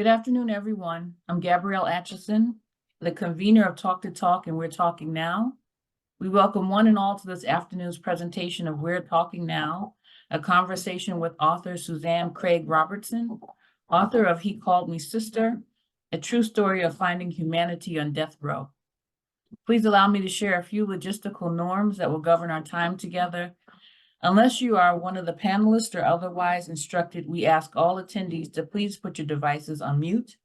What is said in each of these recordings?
Good afternoon, everyone. I'm Gabrielle Atchison, the convener of Talk to Talk and We're Talking Now. We welcome one and all to this afternoon's presentation of We're Talking Now, a conversation with author Suzanne Craig Robertson, author of He Called Me Sister, a true story of finding humanity on death row. Please allow me to share a few logistical norms that will govern our time together. Unless you are one of the panelists or otherwise instructed, we ask all attendees to please put your devices on mute.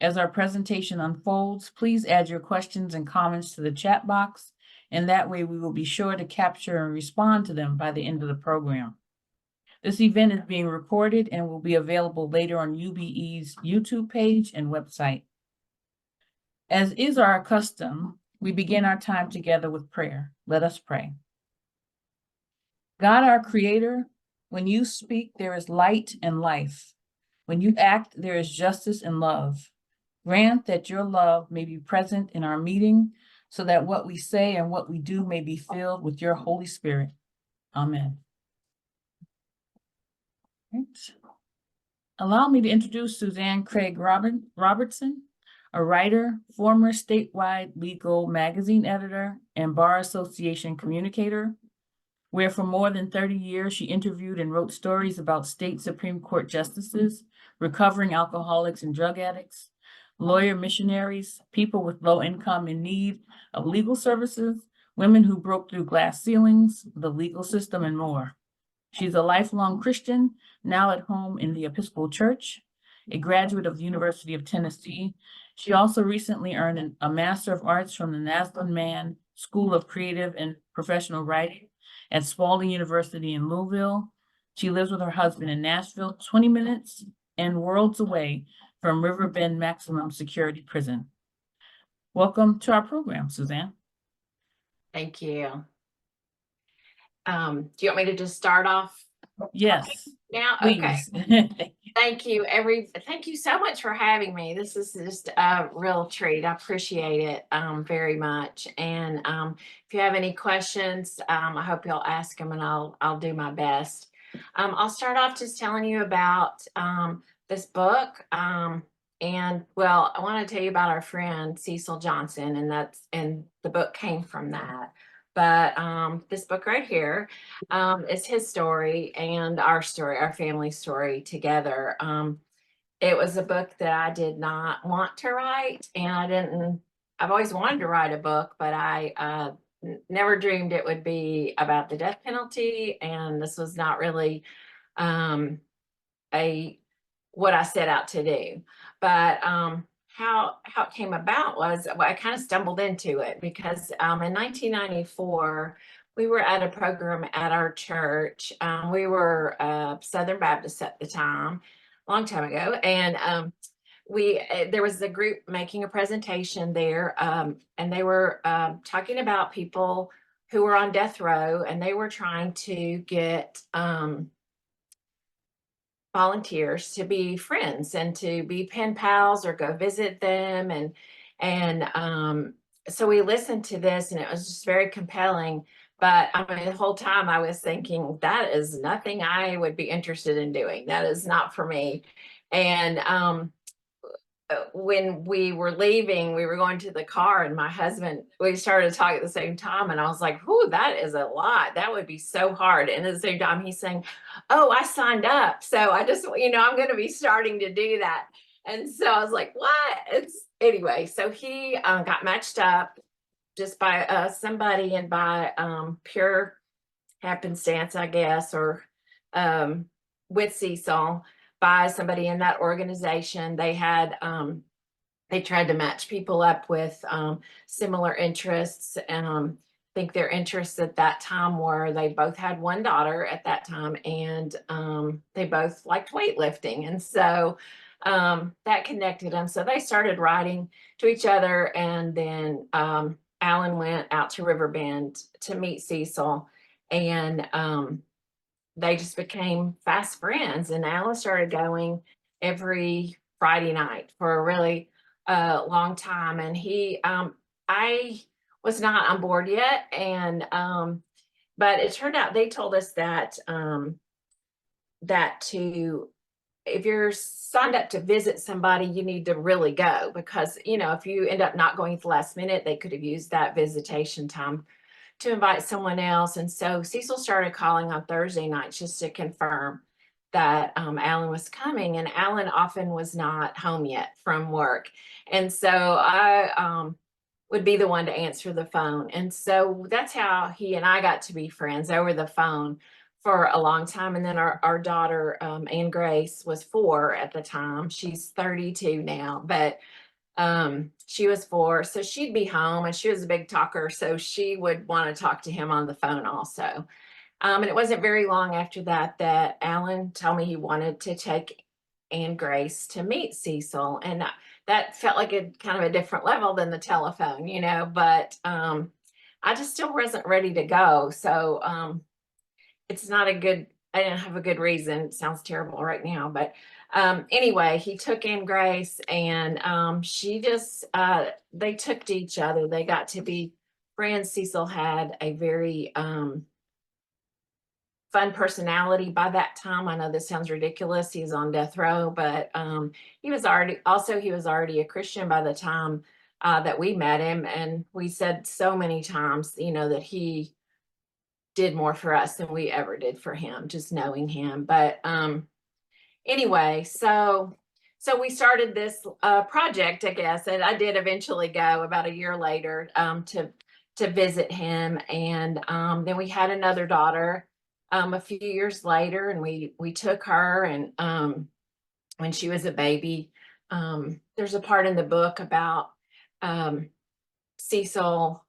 As our presentation unfolds, please add your questions and comments to the chat box, and that way we will be sure to capture and respond to them by the end of the program. This event is being recorded and will be available later on UBE's YouTube page and website. As is our custom, we begin our time together with prayer. Let us pray. God, our Creator, when you speak, there is light and life. When you act, there is justice and love. Grant that your love may be present in our meeting so that what we say and what we do may be filled with your Holy Spirit. Amen. Right. Allow me to introduce Suzanne Craig Robertson, a writer, former statewide legal magazine editor, and Bar Association communicator, where for more than 30 years she interviewed and wrote stories about state Supreme Court justices, recovering alcoholics and drug addicts, lawyer missionaries, people with low income in need of legal services, women who broke through glass ceilings, the legal system, and more. She's a lifelong Christian, now at home in the Episcopal Church, a graduate of the University of Tennessee. She also recently earned a Master of Arts from the Naslin Mann School of Creative and Professional Writing at Spalding University in Louisville. She lives with her husband in Nashville, 20 minutes and worlds away from Riverbend Maximum Security Prison. Welcome to our program, Suzanne. Thank you. Do you want me to just start off? Yes. Now? Please. Okay. Thank you. Thank you so much for having me. This is just a real treat. I appreciate it very much. And if you have any questions, I hope you'll ask them, and I'll do my best. I'll start off just telling you about this book. And well, I want to tell you about our friend Cecil Johnson, and the book came from that. But this book right here is his story and our story, our family story together. It was a book that I did not want to write, and I've always wanted to write a book, but I never dreamed it would be about the death penalty. And this was not really what I set out to do. But how it came about was, well, I kind of stumbled into it because in 1994, we were at a program at our church. We were Southern Baptist at the time, a long time ago. And there was a group making a presentation there, and they were talking about people who were on death row, and they were trying to get volunteers to be friends and to be pen pals or go visit them. And so we listened to this, and it was just very compelling. But I mean, the whole time I was thinking, that is nothing I would be interested in doing. That is not for me. And when we were leaving, we were going to the car, and my husband, we started talking at the same time, and I was like, "Whoo, that is a lot. That would be so hard." And at the same time, he's saying, "Oh, I signed up, so I just, I'm going to be starting to do that." And so I was like, "What?" Anyway. So he got matched up just by somebody, and by pure happenstance, I guess, or with Cecil, by somebody in that organization. They had they tried to match people up with similar interests, and I think their interests at that time were, they both had one daughter at that time, and they both liked weightlifting, and so that connected them. So they started writing to each other, and then Alan went out to Riverbend to meet Cecil, and they just became fast friends. And Alan started going every Friday night for a really long time. And I was not on board yet. And but it turned out, they told us that that to if you're signed up to visit somebody, you need to really go, because, you know, if you end up not going at the last minute, they could have used that visitation time to invite someone else. And so Cecil started calling on Thursday nights just to confirm that Alan was coming, and Alan often was not home yet from work. And so I would be the one to answer the phone. And so that's how he and I got to be friends, over the phone for a long time. And then our daughter, Anne Grace, was 4 at the time. She's 32 now, but she was 4. So she'd be home, and she was a big talker. So she would want to talk to him on the phone also. And it wasn't very long after that that Alan told me he wanted to take Anne Grace to meet Cecil. And that felt like a kind of a different level than the telephone, you know, but I just still wasn't ready to go. So it's not a good, I didn't have a good reason. It sounds terrible right now, but anyway, he took Anne Grace, and she just, they took to each other. They got to be friends. Cecil had a very fun personality by that time. I know this sounds ridiculous. He's on death row, but he was already a Christian by the time that we met him. And we said so many times, you know, that he did more for us than we ever did for him, just knowing him. But anyway, so we started this project, I guess, and I did eventually go about a year later to visit him. And then we had another daughter a few years later, and we took her, and when she was a baby, there's a part in the book about Cecil.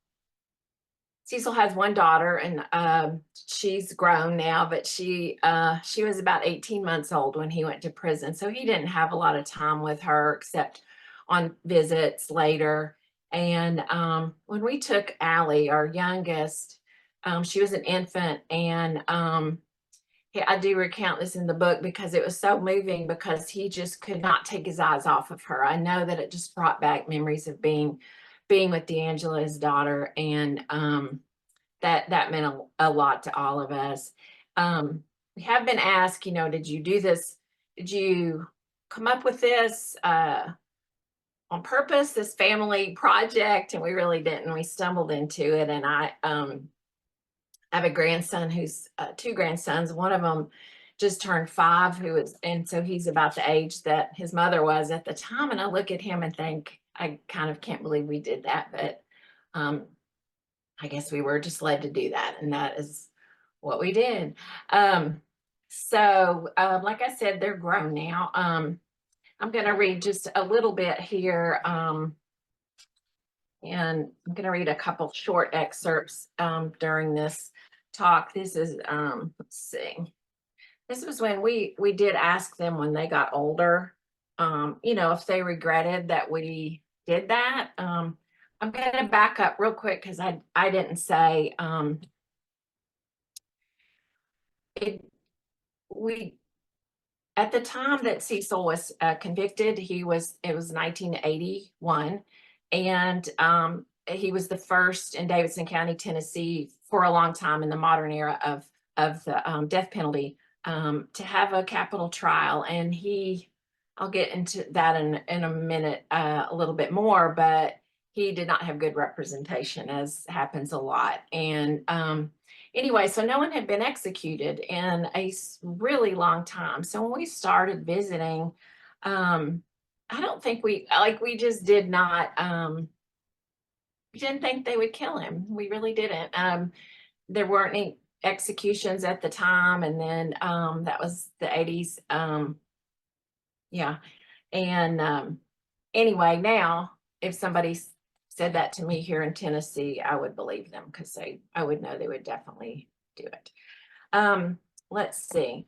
Cecil has one daughter, and she's grown now, but she was about 18 months old when he went to prison. So he didn't have a lot of time with her except on visits later. And when we took Allie, our youngest, she was an infant, and I do recount this in the book because it was so moving, because he just could not take his eyes off of her. I know that it just brought back memories of being with D'Angelo, his daughter, and that meant a lot to all of us. We have been asked, you know, did you do this? Did you come up with this on purpose, this family project? And we really didn't. We stumbled into it. And I have a grandson who's 2 grandsons. One of them just turned 5, and so he's about the age that his mother was at the time. And I look at him and think, I kind of can't believe we did that, but I guess we were just led to do that, and that is what we did. So like I said, they're grown now. I'm going to read just a little bit here, and I'm going to read a couple short excerpts during this talk. This is, let's see. This was when we did ask them when they got older, you know, if they regretted that we did that. I'm going to back up real quick because I didn't say we at the time that Cecil was convicted. It was 1981, and he was the first in Davidson County, Tennessee, for a long time in the modern era of the death penalty, to have a capital trial. And I'll get into that in a minute, a little bit more, but he did not have good representation, as happens a lot. And anyway, so no one had been executed in a really long time. So when we started visiting, I don't think we just did not, we didn't think they would kill him. We really didn't. There weren't any executions at the time. And then that was the 80s. Yeah. And anyway, now if somebody said that to me here in Tennessee, I would believe them, because I would know they would definitely do it. Let's see.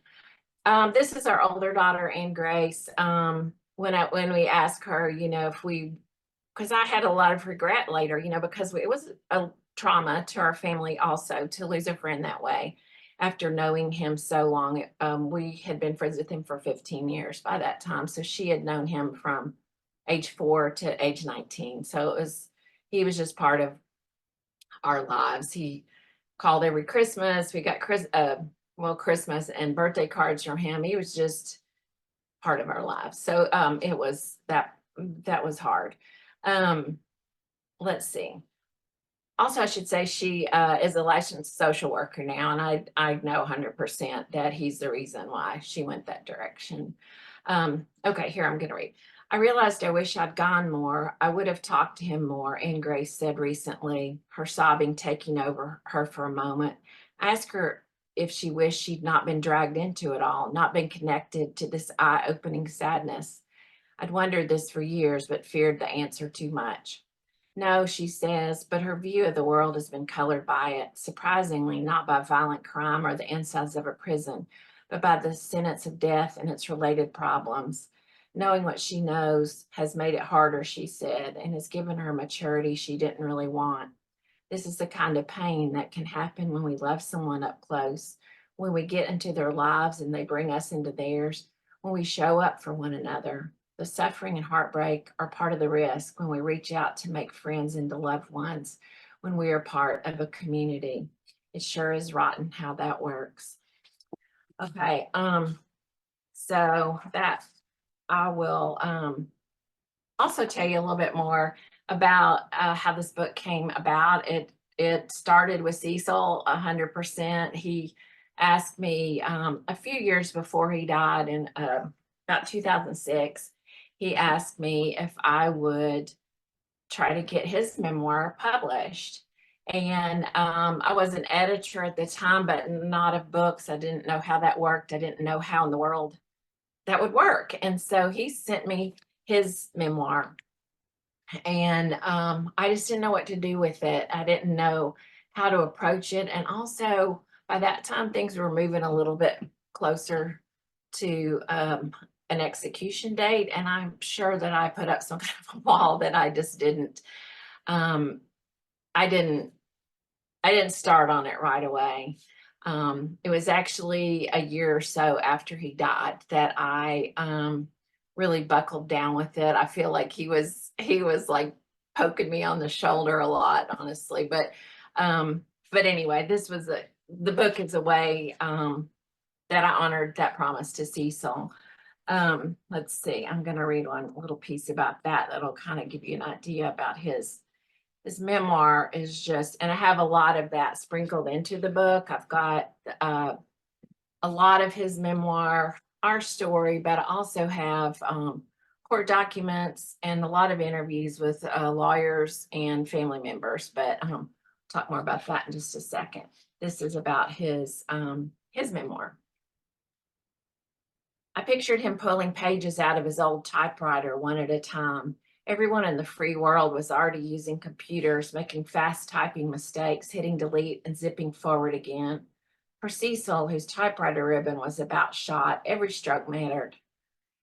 This is our older daughter, Anne Grace. When we asked her, you know, because I had a lot of regret later, you know, because it was a trauma to our family also to lose a friend that way. After knowing him so long, we had been friends with him for 15 years by that time. So she had known him from age 4 to age 19. So he was just part of our lives. He called every Christmas. We got Christmas and birthday cards from him. He was just part of our lives. So it was that was hard. Let's see. Also, I should say she is a licensed social worker now, and I know 100% that he's the reason why she went that direction. Okay, here I'm going to read. I realized I wish I'd gone more. I would have talked to him more, Anne Grace said recently, her sobbing taking over her for a moment. I asked her if she wished she'd not been dragged into it all, not been connected to this eye-opening sadness. I'd wondered this for years, but feared the answer too much. No, she says, but her view of the world has been colored by it, surprisingly, not by violent crime or the insides of a prison, but by the sentence of death and its related problems. Knowing what she knows has made it harder, she said, and has given her maturity she didn't really want. This is the kind of pain that can happen when we love someone up close, when we get into their lives and they bring us into theirs, when we show up for one another. The suffering and heartbreak are part of the risk when we reach out to make friends into loved ones, when we are part of a community. It sure is rotten how that works. Okay, so that I will also tell you a little bit more about how this book came about. It started with Cecil 100%. He asked me a few years before he died in about 2006. He asked me if I would try to get his memoir published. And I was an editor at the time, but not of books. I didn't know how that worked. I didn't know how in the world that would work. And so he sent me his memoir. And I just didn't know what to do with it. I didn't know how to approach it. And also, by that time, things were moving a little bit closer to an execution date, and I'm sure that I put up some kind of a wall that I just didn't I didn't start on it right away. It was actually a year or so after he died that I really buckled down with it. I feel like he was like poking me on the shoulder a lot, honestly. But anyway, the book is a way that I honored that promise to Cecil. Let's see, I'm going to read one little piece about that that'll kind of give you an idea about his memoir is just, and I have a lot of that sprinkled into the book. I've got a lot of his memoir, our story, but I also have court documents and a lot of interviews with lawyers and family members, but talk more about that in just a second. This is about his memoir. I pictured him pulling pages out of his old typewriter one at a time. Everyone in the free world was already using computers, making fast typing mistakes, hitting delete and zipping forward again. For Cecil, whose typewriter ribbon was about shot, every stroke mattered.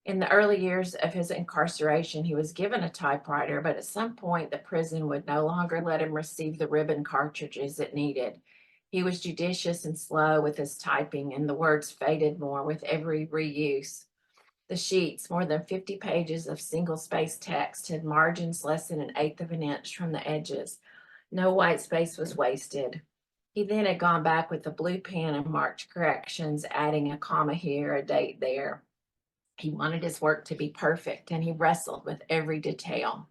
In the early years of his incarceration, he was given a typewriter, but at some point the prison would no longer let him receive the ribbon cartridges it needed. He was judicious and slow with his typing, and the words faded more with every reuse. The sheets, more than 50 pages of single-space text, had margins less than 1/8 of an inch from the edges. No white space was wasted. He then had gone back with a blue pen and marked corrections, adding a comma here, a date there. He wanted his work to be perfect, and he wrestled with every detail.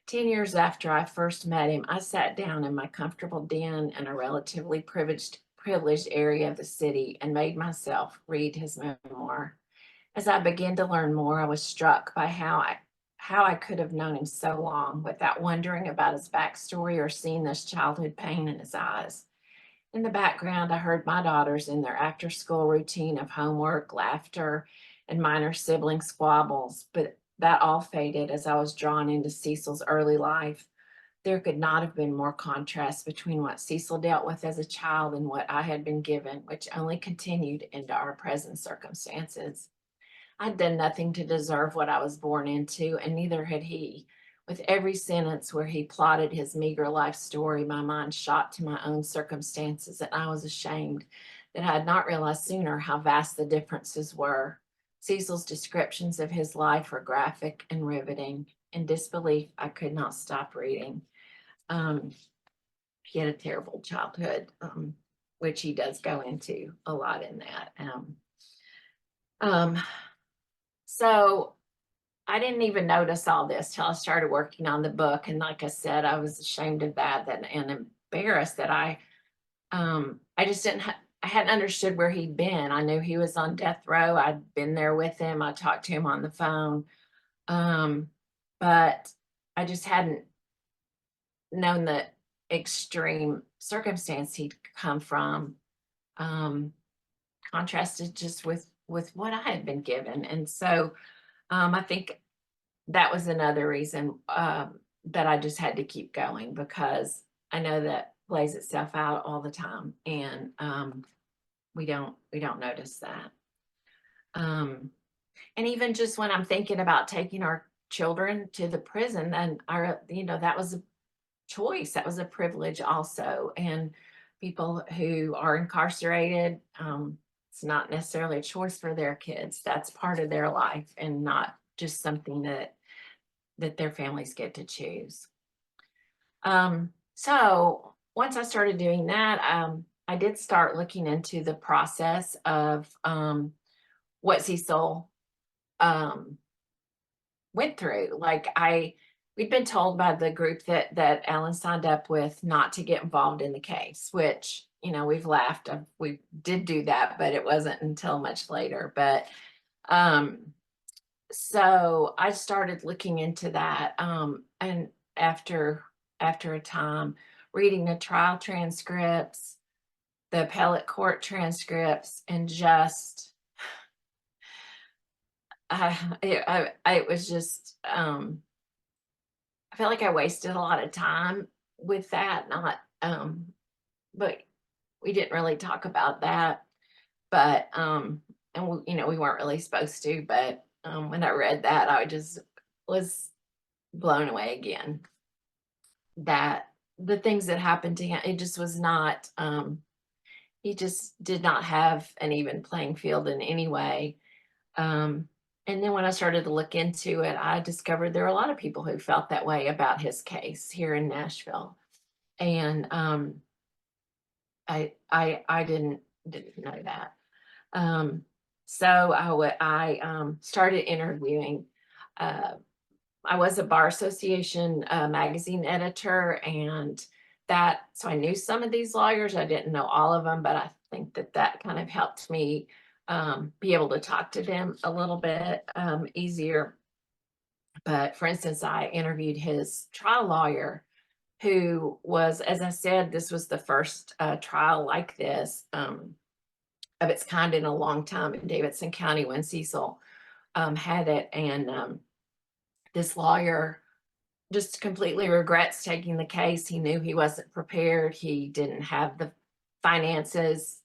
10 years after I first met him, I sat down in my comfortable den in a relatively privileged area of the city and made myself read his memoir. As I began to learn more, I was struck by how I could have known him so long without wondering about his backstory or seeing this childhood pain in his eyes. In the background, I heard my daughters in their after-school routine of homework, laughter, and minor sibling squabbles, but that all faded as I was drawn into Cecil's early life. There could not have been more contrast between what Cecil dealt with as a child and what I had been given, which only continued into our present circumstances. I'd done nothing to deserve what I was born into, and neither had he. With every sentence where he plotted his meager life story, my mind shot to my own circumstances, and I was ashamed that I had not realized sooner how vast the differences were. Cecil's descriptions of his life were graphic and riveting. In disbelief, I could not stop reading. He had a terrible childhood, which he does go into a lot in that. So I didn't even notice all this till I started working on the book. And like I said, I was ashamed of that, and embarrassed that I just I hadn't understood where he'd been. I knew he was on death row. I'd been there with him. I talked to him on the phone. Um, but I just hadn't known the extreme circumstance he'd come from, contrasted just with what I had been given. And so I think that was another reason that I just had to keep going, because I know that plays itself out all the time, and we don't notice that. And even just when I'm thinking about taking our children to the prison, and that was a choice, that was a privilege also. And people who are incarcerated, it's not necessarily a choice for their kids. That's part of their life, and not just something that their families get to choose. So once I started doing that, I did start looking into the process of what Cecil went through. Like we'd been told by the group that Alan signed up with not to get involved in the case, which, we've laughed. We did do that, but it wasn't until much later. But so I started looking into that. And after a time, reading the trial transcripts, the appellate court transcripts, and just it was just I felt like I wasted a lot of time with that. Not but we didn't really talk about that. But and we weren't really supposed to. But when I read that, I just was blown away again. That the things that happened to him, it just was not. He just did not have an even playing field in any way. And then when I started to look into it, I discovered there are a lot of people who felt that way about his case here in Nashville. And I didn't know that. So I started interviewing. I was a Bar Association magazine editor, and so I knew some of these lawyers. I didn't know all of them, but I think that kind of helped me be able to talk to them a little bit easier. But for instance, I interviewed his trial lawyer, who was, as I said, this was the first trial like this of its kind in a long time in Davidson County when Cecil had it. And this lawyer just completely regrets taking the case. He knew he wasn't prepared. He didn't have the finances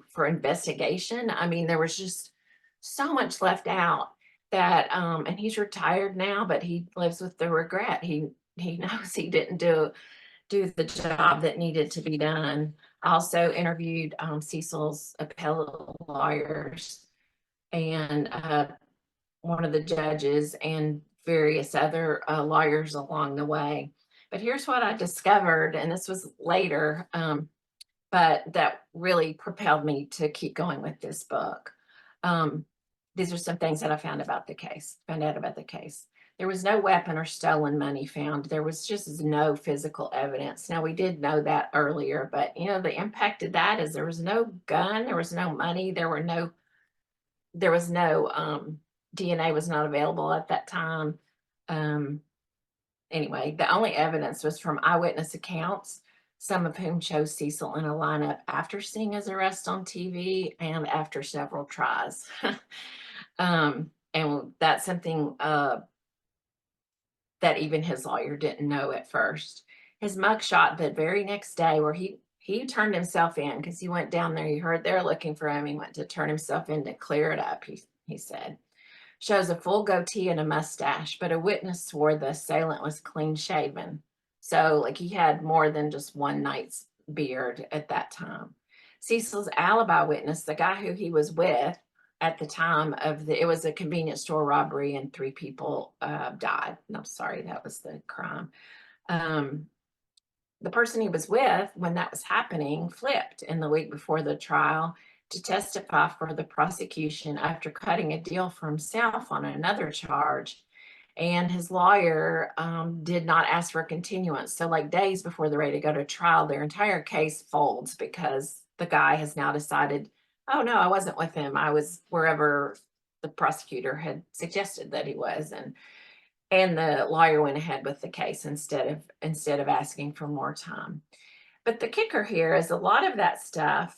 for investigation. I mean, there was just so much left out that and he's retired now, but he lives with the regret. He knows he didn't do the job that needed to be done. I also interviewed Cecil's appellate lawyers, and one of the judges, and various other lawyers along the way. But here's what I discovered, and this was later, but that really propelled me to keep going with this book. These are some things that I found out about the case. There was no weapon or stolen money found. There was just no physical evidence. Now, we did know that earlier, but the impact of that is there was no gun, there was no money, there was no DNA was not available at that time. Anyway, the only evidence was from eyewitness accounts, some of whom chose Cecil in a lineup after seeing his arrest on TV and after several tries. And that's something that even his lawyer didn't know at first. His mugshot the very next day, where he turned himself in because he went down there. He heard they're looking for him. He went to turn himself in to clear it up, he said. Shows a full goatee and a mustache, but a witness swore the assailant was clean shaven. So like he had more than just one night's beard at that time. Cecil's alibi witness, the guy who he was with at the time it was a convenience store robbery and 3 people died. And I'm sorry, that was the crime. The person he was with when that was happening flipped in the week before the trial to testify for the prosecution after cutting a deal for himself on another charge. And his lawyer did not ask for a continuance. So like days before they're ready to go to trial, their entire case folds because the guy has now decided, oh no, I wasn't with him. I was wherever the prosecutor had suggested that he was. And the lawyer went ahead with the case instead of asking for more time. But the kicker here is a lot of that stuff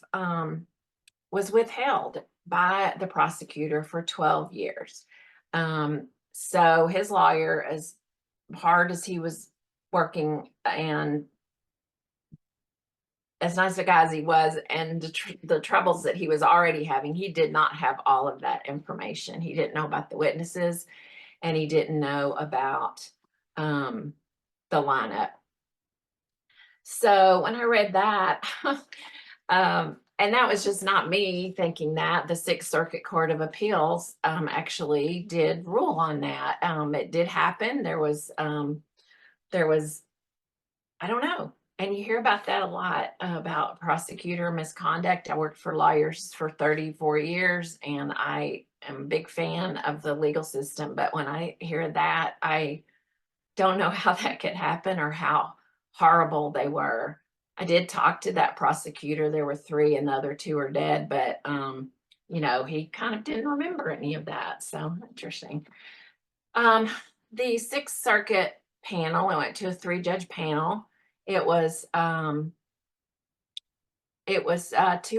was withheld by the prosecutor for 12 years. So his lawyer, as hard as he was working and as nice a guy as he was, and the troubles that he was already having, he did not have all of that information. He didn't know about the witnesses, and he didn't know about the lineup. So when I read that, and that was just not me thinking that. The Sixth Circuit Court of Appeals actually did rule on that. It did happen. There was, I don't know. And you hear about that a lot about prosecutor misconduct. I worked for lawyers for 34 years, and I am a big fan of the legal system. But when I hear that, I don't know how that could happen or how horrible they were. I did talk to that prosecutor. There were 3 and the other 2 are dead, but you know, he kind of didn't remember any of that. So interesting. The Sixth Circuit panel, I went to a 3-judge panel. It was 2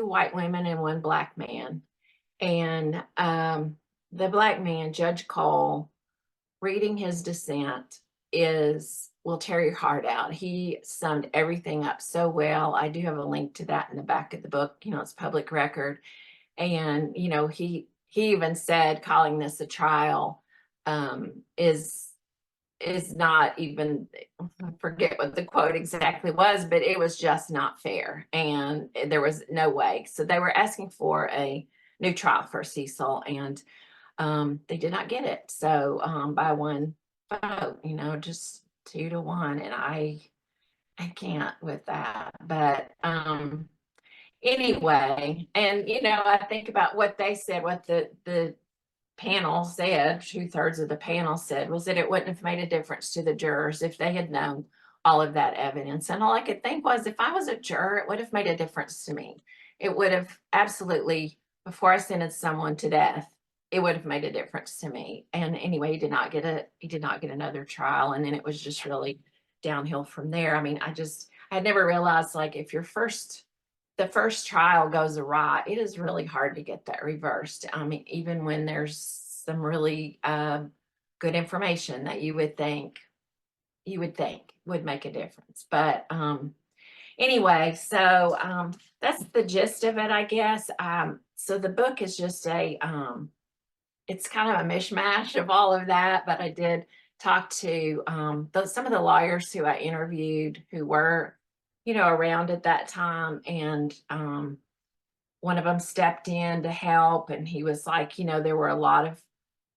white women and 1 black man. And the black man, Judge Cole, reading his dissent will tear your heart out. He summed everything up so well. I do have a link to that in the back of the book. You know, it's public record. And, you know, he even said calling this a trial is not even, I forget what the quote exactly was, but it was just not fair. And there was no way. So they were asking for a new trial for Cecil, and they did not get it. So by 1 vote, you know, just 2 to 1. And I can't with that. But anyway, and you know, I think about what they said, what the panel said, 2/3 of the panel said was that it wouldn't have made a difference to the jurors if they had known all of that evidence. And all I could think was, if I was a juror, it would have made a difference to me. It would have absolutely, before I sentenced someone to death, it would have made a difference to me. And anyway, he did not get another trial. And then it was just really downhill from there. I mean, I never realized, like, if the first trial goes awry, it is really hard to get that reversed. I mean, even when there's some really good information that you would think would make a difference. But anyway, so that's the gist of it, I guess. So the book is just it's kind of a mishmash of all of that, but I did talk to some of the lawyers who I interviewed who were, you know, around at that time. And one of them stepped in to help, and he was like, you know, there were a lot of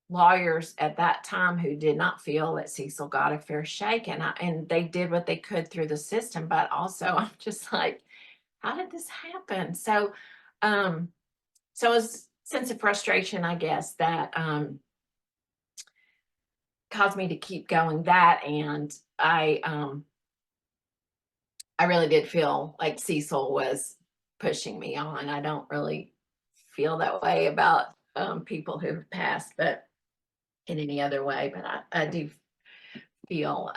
lawyers at that time who did not feel that Cecil got a fair shake, and they did what they could through the system. But also, I'm just like, how did this happen? So so it's a sense of frustration, I guess, that caused me to keep going. That, and I really did feel like Cecil was pushing me on. I don't really feel that way about people who've passed, but in any other way. But I do feel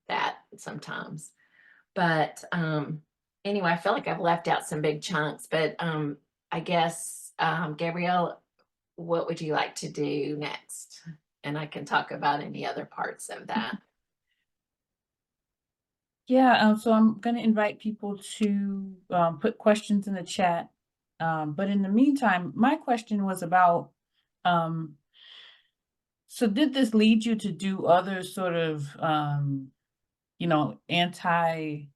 that sometimes. But anyway, I feel like I've left out some big chunks. But I guess, Gabrielle, what would you like to do next? And I can talk about any other parts of that. Yeah, so I'm going to invite people to put questions in the chat. But in the meantime, my question was about, so did this lead you to do other sort of, you know, anti-death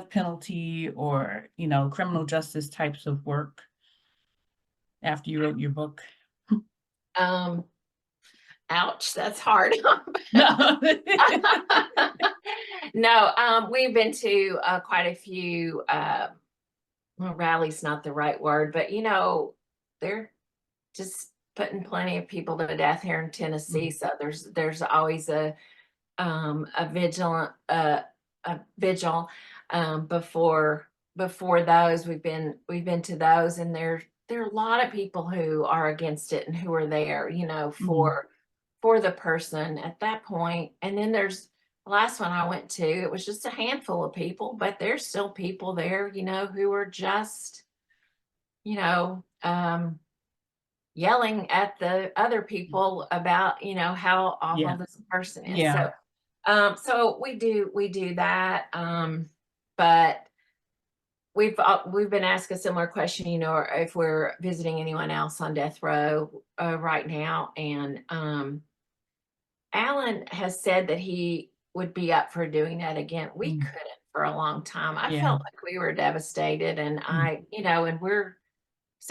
penalty or, you know, criminal justice types of work after you wrote your book? Ouch, that's hard. No. No, we've been to quite a few well, rally's not the right word, but they're just putting plenty of people to death here in Tennessee. So there's always a vigilant a vigil before those. We've been to those, and there are a lot of people who are against it and who are there, for the person at that point. And then there's the last one I went to, it was just a handful of people, but there's still people there, who are just, you know, um, yelling at the other people about, how awful Yeah. this person is. Yeah. So we do that. But we've been asked a similar question, if we're visiting anyone else on death row right now. And Alan has said that he would be up for doing that again. We couldn't for a long time. I Yeah. felt like we were devastated, and Mm.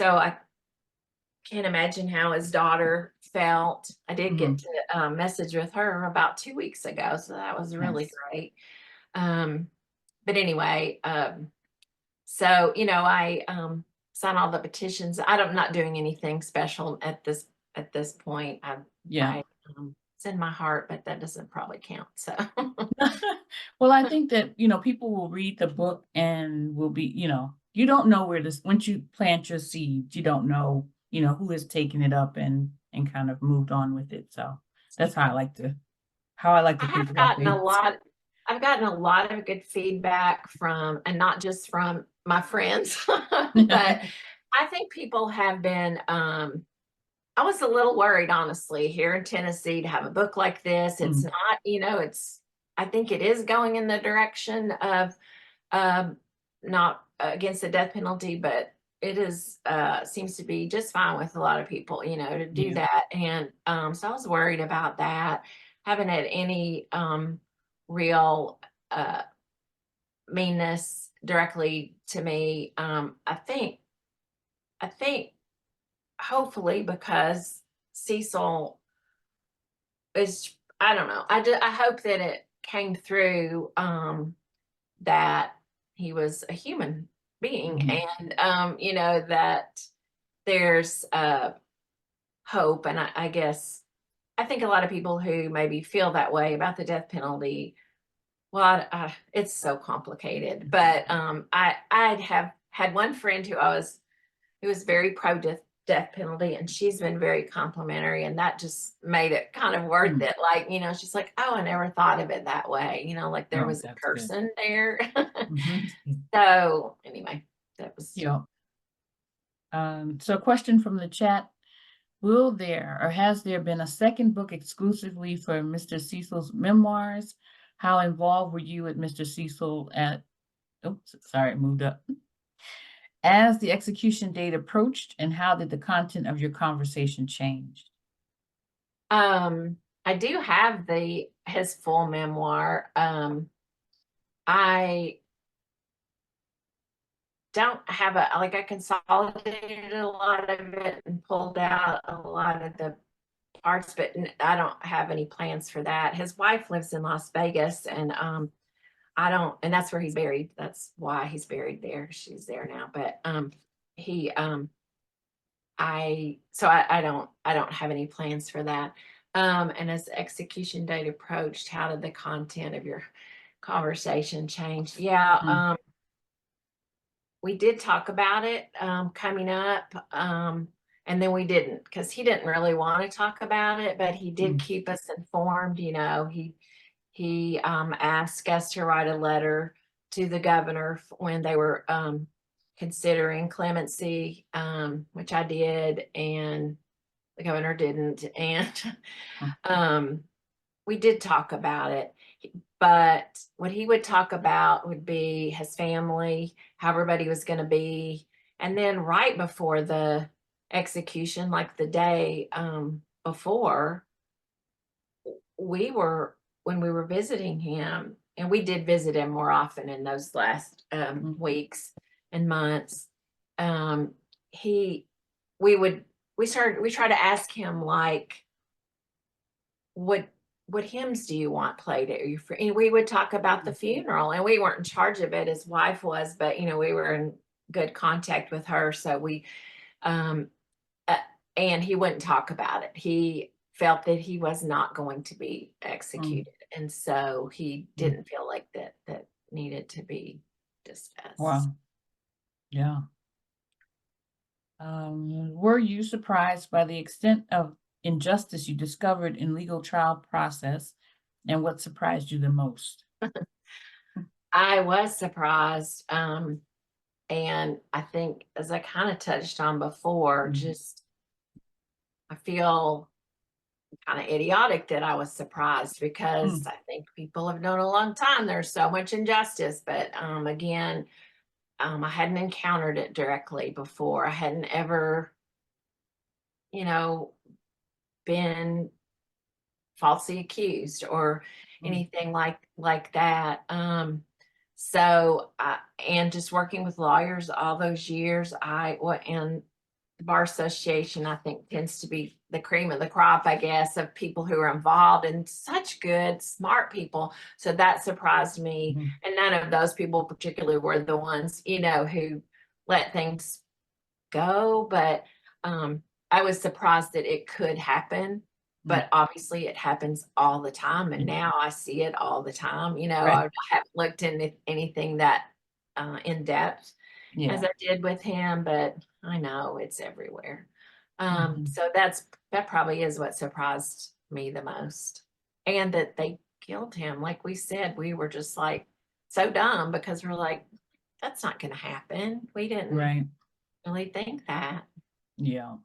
I can't imagine how his daughter felt. I did get Mhm. to message with her about 2 weeks ago, so that was really Yes. great. Um, but anyway, I sign all the petitions. I'm not doing anything special at this point. Yeah. I it's in my heart, but that doesn't probably count. So Well, I think that, people will read the book and will be, you don't know where this, once you plant your seeds, you don't know, who has taken it up and kind of moved on with it. So that's how I like to I think have about gotten a things. lot. I've gotten a lot of good feedback from, and not just from my friends, but I think people have been. I was a little worried, honestly, here in Tennessee to have a book like this. It's Mm, not, it's. I think it is going in the direction of um, not against the death penalty, but it is seems to be just fine with a lot of people, to do yeah. that. And so I was worried about that. Haven't had any real uh, meanness directly to me. I think hopefully because Cecil is, I don't know. I hope that it came through that he was a human being, Mhm. and that there's hope. And I guess I think a lot of people who maybe feel that way about the death penalty, well, it's so complicated. But I'd have had one friend who was very pro death penalty, and she's been very complimentary, and that just made it kind of worth Mm. it. Like, she's like, oh, I never thought of it that way, like there Oh, was a that's good. person there. Mhm. So anyway, that was. Yeah. So a question from the chat. Will there or has there been a second book exclusively for Mr. Cecil's memoirs? How involved were you with Mr. Cecil oops, sorry, it moved up. As the execution date approached, and how did the content of your conversation change? I do have his full memoir. I don't have I consolidated a lot of it and pulled out a lot of the parts, but I don't have any plans for that. His wife lives in Las Vegas, and I don't, and that's where he's buried. That's why he's buried there. She's there now, but he I don't have any plans for that. And as the execution date approached, how did the content of your conversation change? Yeah, Mm, we did talk about it coming up, and then we didn't, because he didn't really want to talk about it, but he did mm, keep us informed. He asked us to write a letter to the governor when they were considering clemency, which I did, and the governor didn't. And mm, um, we did talk about it, but what he would talk about would be his family, how everybody was going to be. And then right before the execution, like the day before, when we were visiting him, and we did visit him more often in those last mm, weeks and months. Um, he, we would, we try to ask him, like, what hymns do you want played at your and we would talk about the mm, funeral, and we weren't in charge of it, his wife was, but we were good contact with her. So we, um, uh, and he wouldn't talk about it. He felt that he was not going to be executed. And so he didn't feel like that needed to be discussed. Wow. Yeah. Were you surprised by the extent of injustice you discovered in legal trial process, and what surprised you the most? I was surprised. And I think, as I kind of touched on before, just I feel kind of idiotic that I was surprised, because I think people have known a long time there's so much injustice. But again, I hadn't encountered it directly before. I hadn't ever, you know, been falsely accused or anything like that. So and just working with lawyers all those years, and the bar association, I think, tends to be the cream of the crop, I guess, of people who are involved, and such good, smart people. So that surprised me. And none of those people particularly were the ones, who let things go. But I was surprised that it could happen. But obviously it happens all the time. And now I see it all the time. Right. I haven't looked into anything that in depth as Yeah. I did with him, but I know it's everywhere. Mhm. So that probably is what surprised me the most. And that they killed him. Like we said, we were just like so dumb, because we're like, that's not going to happen. We didn't Right. really think that. Yeah.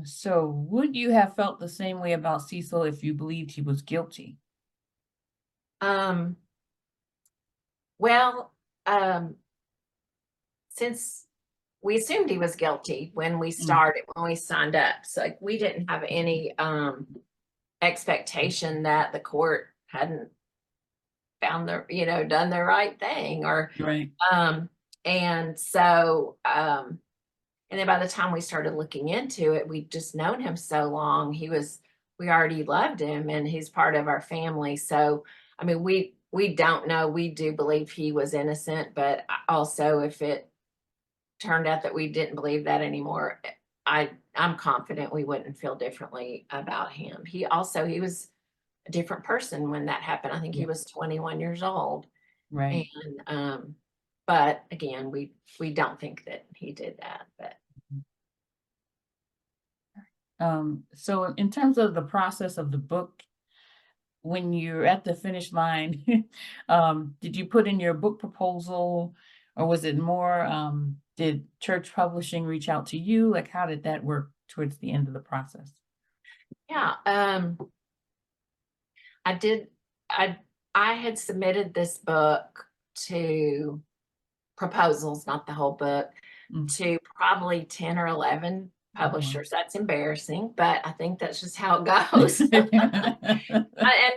So would you have felt the same way about Cecil if you believed he was guilty? Um, well, um, since we assumed he was guilty when we signed up, so like we didn't have any expectation that the court hadn't found done the right thing, or Right. and so and then by the time we started looking into it, we'd just known him so long. We already loved him, and he's part of our family. So I mean, we don't know. We do believe he was innocent, but also, if it turned out that we didn't believe that anymore, I'm confident we wouldn't feel differently about him. He was a different person when that happened. I think he Yeah. was 21 years old. And Right. but again, we don't think that he did that. But So in terms of the process of the book, when you're at the finish line, did you put in your book proposal, or was it more, did church publishing reach out to you? Like, how did that work towards the end of the process? yeah, I did. I had submitted this book to proposals, not the whole book, Mm. to probably 10 or 11 Oh, wow. publishers. That's embarrassing, but I think that's just how it goes. And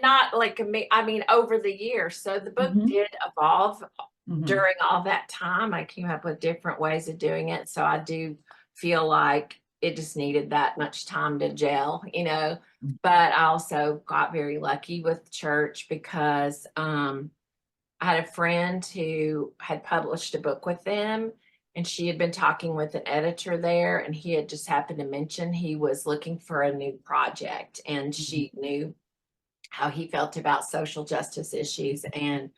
not like me, I mean, over the years. So the book Mhm. did evolve Mhm. during all that time. I came up with different ways of doing it. So I do feel like it just needed that much time to gel. Mm. But I also got very lucky with church, because I had a friend who had published a book with them, and she had been talking with an editor there, and he had just happened to mention he was looking for a new project, and Mhm. she knew how he felt about social justice issues and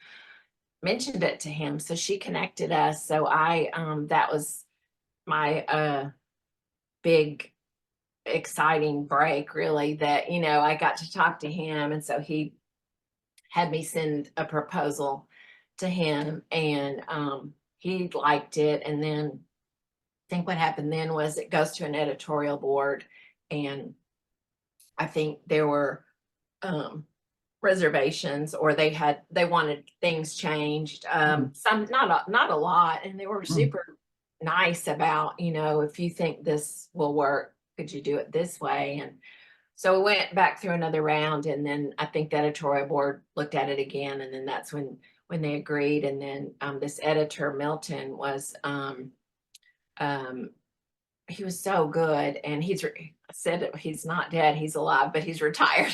mentioned it to him. So she connected us. So that was my big exciting break, really, that I got to talk to him. And so he had me send a proposal to him, and he liked it. And then I think what happened then was it goes to an editorial board, and I think there were reservations, or they wanted things changed, Mhm. some, not a lot, and they were Mm. super nice about, if you think this will work, could you do it this way? And so we went back through another round, and then I think the editorial board looked at it again, and then that's when they agreed. And then this editor Milton was um he was so good, and I said that he's not dead, he's alive, but he's retired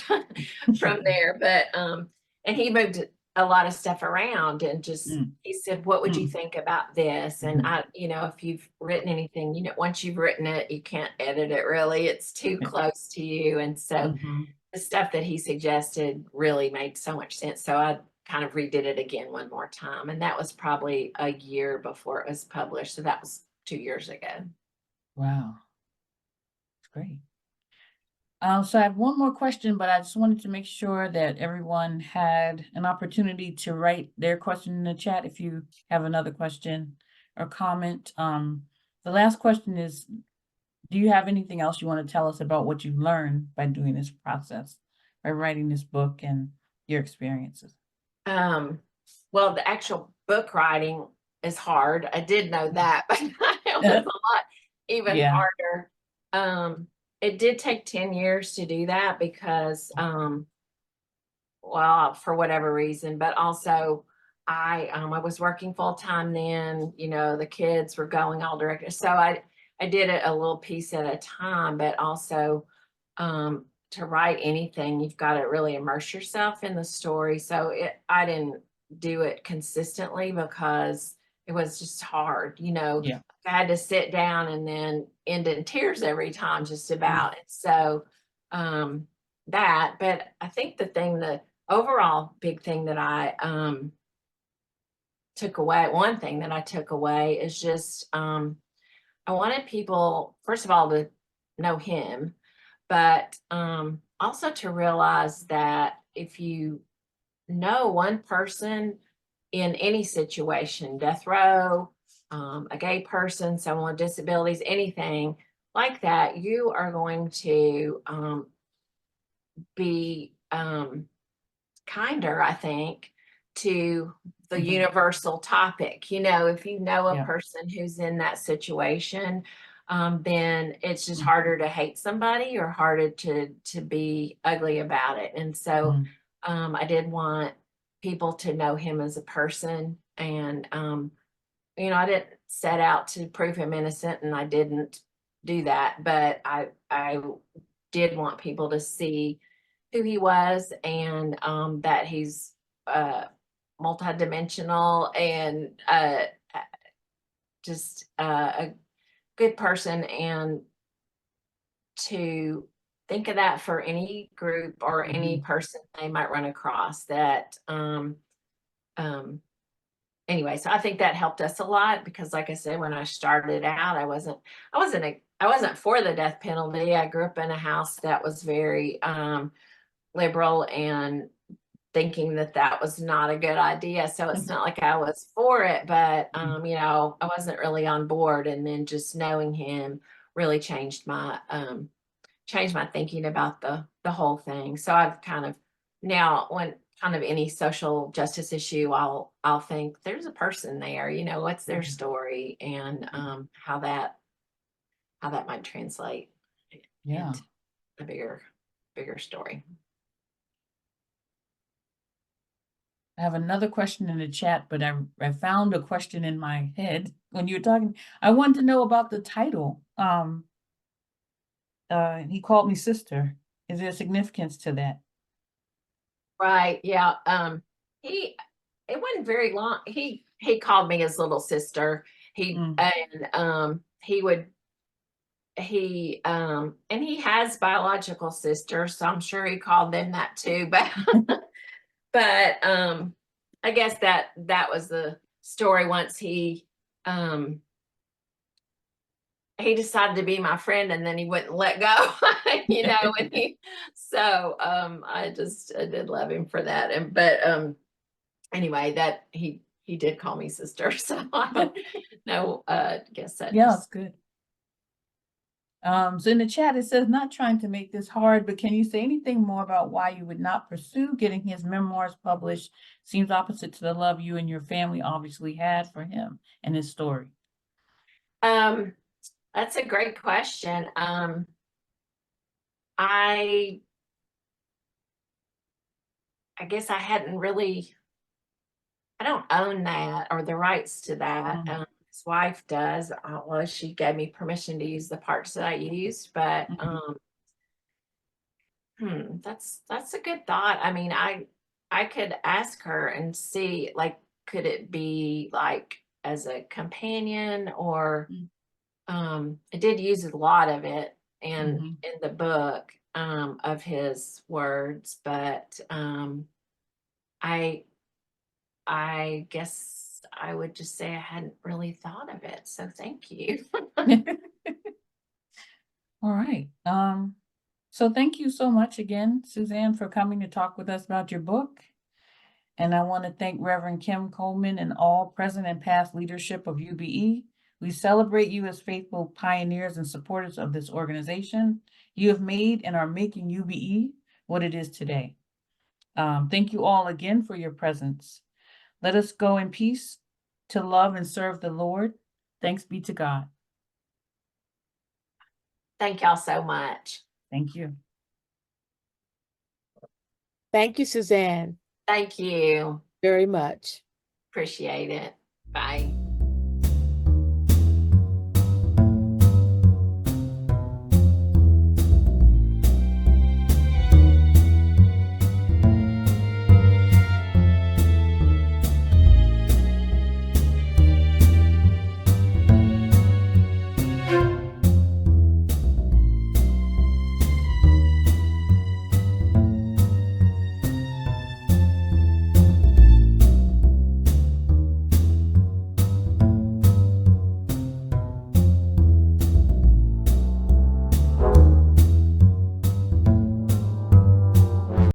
from there. But and he moved a lot of stuff around and just, Mm, he said, what would you mm, think about this? And mhm. if you've written anything, once you've written it, you can't edit it really. It's too Yeah. close to you. And so Mhm. the stuff that he suggested really made so much sense. So I kind of redid it again one more time. And that was probably a year before it was published. So that was 2 years ago. Wow, that's great. So I have one more question, but I just wanted to make sure that everyone had an opportunity to write their question in the chat if you have another question or comment. The last question is, do you have anything else you want to tell us about what you learned by doing this process, by writing this book and your experiences? Well, the actual book writing is hard. I did know that, but it was a lot even Yeah. harder. It did take 10 years to do that because, well, for whatever reason, but also I was working full time then, the kids were going all directions. So I did it a little piece at a time, but also to write anything, you've got to really immerse yourself in the story. So I didn't do it consistently because it was just hard. Yeah. I had to sit down and then end in tears every time, just Mm, about. And so but I think the overall big thing that I took away, one thing that I took away is just I wanted people, first of all, to know him, but also to realize that if you know one person in any situation, death row, a gay person, someone with disabilities, anything like that, you are going to be kinder, I think, to the mhm. universal topic. If you know a Yeah. person who's in that situation, then it's just Mm, harder to hate somebody or harder to be ugly about it. And so mhm. I did want people to know him as a person. And I didn't set out to prove him innocent, and I didn't do that, but I did want people to see who he was, and that he's multidimensional and just a good person, and to think of that for any group or any Mhm. person they might run across that um anyway, so I think that helped us a lot because, like I said, when I started out, I wasn't for the death penalty. I grew up in a house that was very liberal and thinking that that was not a good idea. So it's not like I was for it, but Mhm. I wasn't really on board. And then just knowing him really changed my thinking about the whole thing. So I've kind of now, when kind of any social justice issue, I'll think there's a person there, what's their Mhm. story, and how that might translate Yeah. into a bigger story. I have another question in the chat, but I found a question in my head when you were talking. I wanted to know about the title. He called me sister. Is there significance to that? Right. Yeah. He it wasn't very long. He called me his little sister. He Mm, and he would he and he has biological sisters, so I'm sure he called them that too. But but I guess that was the story. Once um he decided to be my friend, and then he wouldn't let go. And I did love him for that. And but anyway, that he did call me sister. So I don't know, guess that yeah, just it's good. So in the chat, it says, not trying to make this hard, but can you say anything more about why you would not pursue getting his memoirs published? Seems opposite to the love you and your family obviously had for him and his story. um that's a great question. I I guess I don't own that or the rights to that. Mm, His wife does. Well, she gave me permission to use the parts that I used, but mhm, that's a good thought. I mean, I could ask her and see, like, could it be like as a companion or it did use a lot of it in the book of his words, but I guess I would just say I hadn't really thought of it. So thank you. All right. So thank you so much again, Suzanne, for coming to talk with us about your book. And I want to thank Reverend Kim Coleman and all present and past leadership of UBE. We celebrate you as faithful pioneers and supporters of this organization. You have made and are making UBE what it is today. Thank you all again for your presence. Let us go in peace to love and serve the Lord. Thanks be to God. Thank y'all so much. Thank you. Thank you, Suzanne, Thank you. very much. Appreciate it. Bye.